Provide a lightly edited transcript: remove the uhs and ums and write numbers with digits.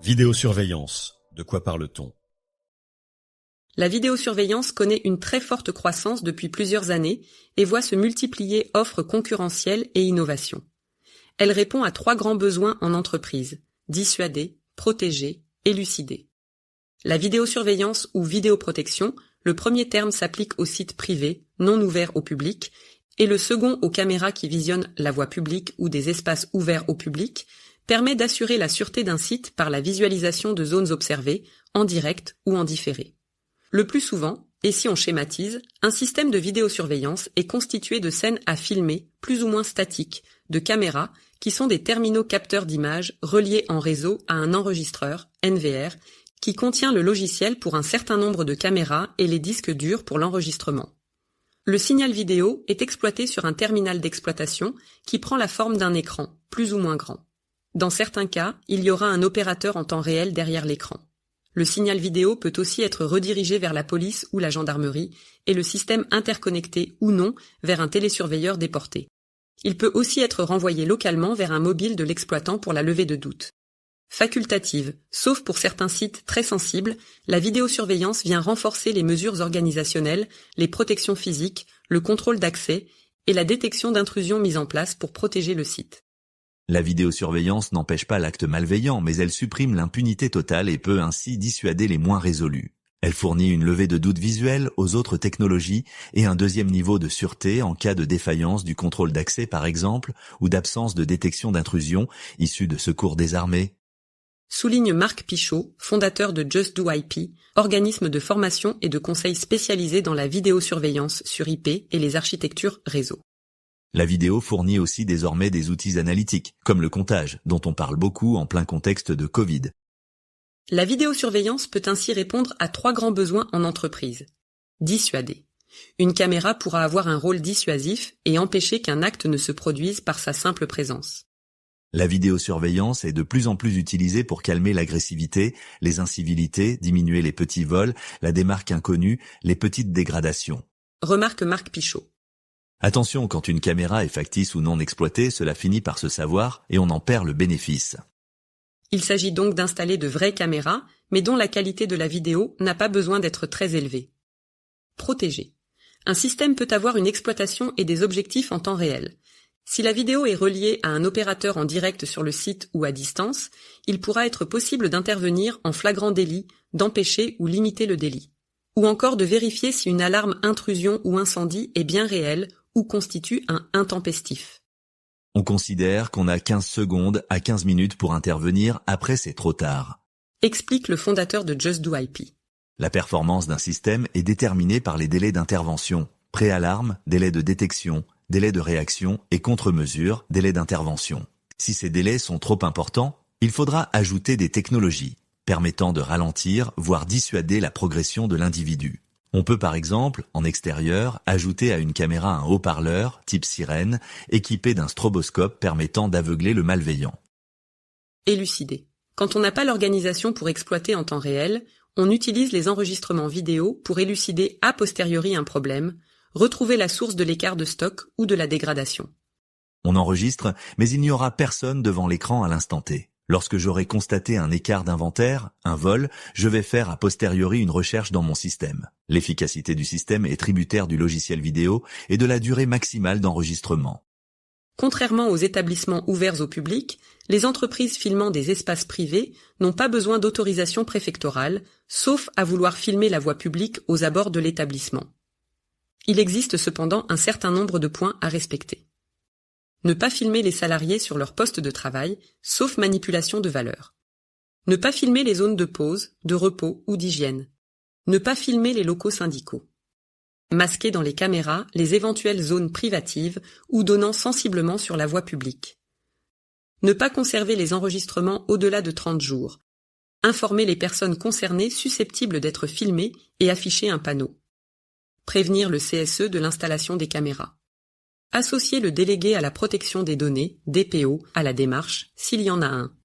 Vidéosurveillance, de quoi parle-t-on? La vidéosurveillance connaît une très forte croissance depuis plusieurs années et voit se multiplier offres concurrentielles et innovations. Elle répond à 3 grands besoins en entreprise: dissuader, protéger, élucider. La vidéosurveillance ou vidéoprotection, le premier terme s'applique aux sites privés, non ouverts au public, et le second aux caméras qui visionnent la voie publique ou des espaces ouverts au public, permet d'assurer la sûreté d'un site par la visualisation de zones observées, en direct ou en différé. Le plus souvent, et si on schématise, un système de vidéosurveillance est constitué de scènes à filmer, plus ou moins statiques, de caméras, qui sont des terminaux capteurs d'images reliés en réseau à un enregistreur, NVR, qui contient le logiciel pour un certain nombre de caméras et les disques durs pour l'enregistrement. Le signal vidéo est exploité sur un terminal d'exploitation qui prend la forme d'un écran, plus ou moins grand. Dans certains cas, il y aura un opérateur en temps réel derrière l'écran. Le signal vidéo peut aussi être redirigé vers la police ou la gendarmerie et le système interconnecté ou non vers un télésurveilleur déporté. Il peut aussi être renvoyé localement vers un mobile de l'exploitant pour la levée de doute. Facultative, sauf pour certains sites très sensibles, la vidéosurveillance vient renforcer les mesures organisationnelles, les protections physiques, le contrôle d'accès et la détection d'intrusions mises en place pour protéger le site. La vidéosurveillance n'empêche pas l'acte malveillant, mais elle supprime l'impunité totale et peut ainsi dissuader les moins résolus. Elle fournit une levée de doute visuelle aux autres technologies et un deuxième niveau de sûreté en cas de défaillance du contrôle d'accès par exemple, ou d'absence de détection d'intrusion issue de secours des armées. Souligne Marc Pichot, fondateur de Just Do IP, organisme de formation et de conseil spécialisé dans la vidéosurveillance sur IP et les architectures réseau. La vidéo fournit aussi désormais des outils analytiques, comme le comptage, dont on parle beaucoup en plein contexte de Covid. La vidéosurveillance peut ainsi répondre à 3 grands besoins en entreprise. Dissuader. Une caméra pourra avoir un rôle dissuasif et empêcher qu'un acte ne se produise par sa simple présence. La vidéosurveillance est de plus en plus utilisée pour calmer l'agressivité, les incivilités, diminuer les petits vols, la démarque inconnue, les petites dégradations. Remarque Marc Pichot. Attention, quand une caméra est factice ou non exploitée, cela finit par se savoir et on en perd le bénéfice. Il s'agit donc d'installer de vraies caméras, mais dont la qualité de la vidéo n'a pas besoin d'être très élevée. Protéger. Un système peut avoir une exploitation et des objectifs en temps réel. Si la vidéo est reliée à un opérateur en direct sur le site ou à distance, il pourra être possible d'intervenir en flagrant délit, d'empêcher ou limiter le délit. Ou encore de vérifier si une alarme intrusion ou incendie est bien réelle ou constitue un intempestif. On considère qu'on a 15 secondes à 15 minutes pour intervenir, après c'est trop tard. Explique le fondateur de Just Do IP. La performance d'un système est déterminée par les délais d'intervention, pré-alarme, délai de détection, délai de réaction et contre-mesure, délai d'intervention. Si ces délais sont trop importants, il faudra ajouter des technologies permettant de ralentir, voire dissuader la progression de l'individu. On peut par exemple, en extérieur, ajouter à une caméra un haut-parleur, type sirène, équipé d'un stroboscope permettant d'aveugler le malveillant. Élucider. Quand on n'a pas l'organisation pour exploiter en temps réel, on utilise les enregistrements vidéo pour élucider a posteriori un problème, retrouver la source de l'écart de stock ou de la dégradation. On enregistre, mais il n'y aura personne devant l'écran à l'instant T. Lorsque j'aurai constaté un écart d'inventaire, un vol, je vais faire a posteriori une recherche dans mon système. L'efficacité du système est tributaire du logiciel vidéo et de la durée maximale d'enregistrement. Contrairement aux établissements ouverts au public, les entreprises filmant des espaces privés n'ont pas besoin d'autorisation préfectorale, sauf à vouloir filmer la voie publique aux abords de l'établissement. Il existe cependant un certain nombre de points à respecter. Ne pas filmer les salariés sur leur poste de travail, sauf manipulation de valeurs. Ne pas filmer les zones de pause, de repos ou d'hygiène. Ne pas filmer les locaux syndicaux. Masquer dans les caméras les éventuelles zones privatives ou donnant sensiblement sur la voie publique. Ne pas conserver les enregistrements au-delà de 30 jours. Informer les personnes concernées susceptibles d'être filmées et afficher un panneau. Prévenir le CSE de l'installation des caméras. Associer le délégué à la protection des données, DPO, à la démarche, s'il y en a un.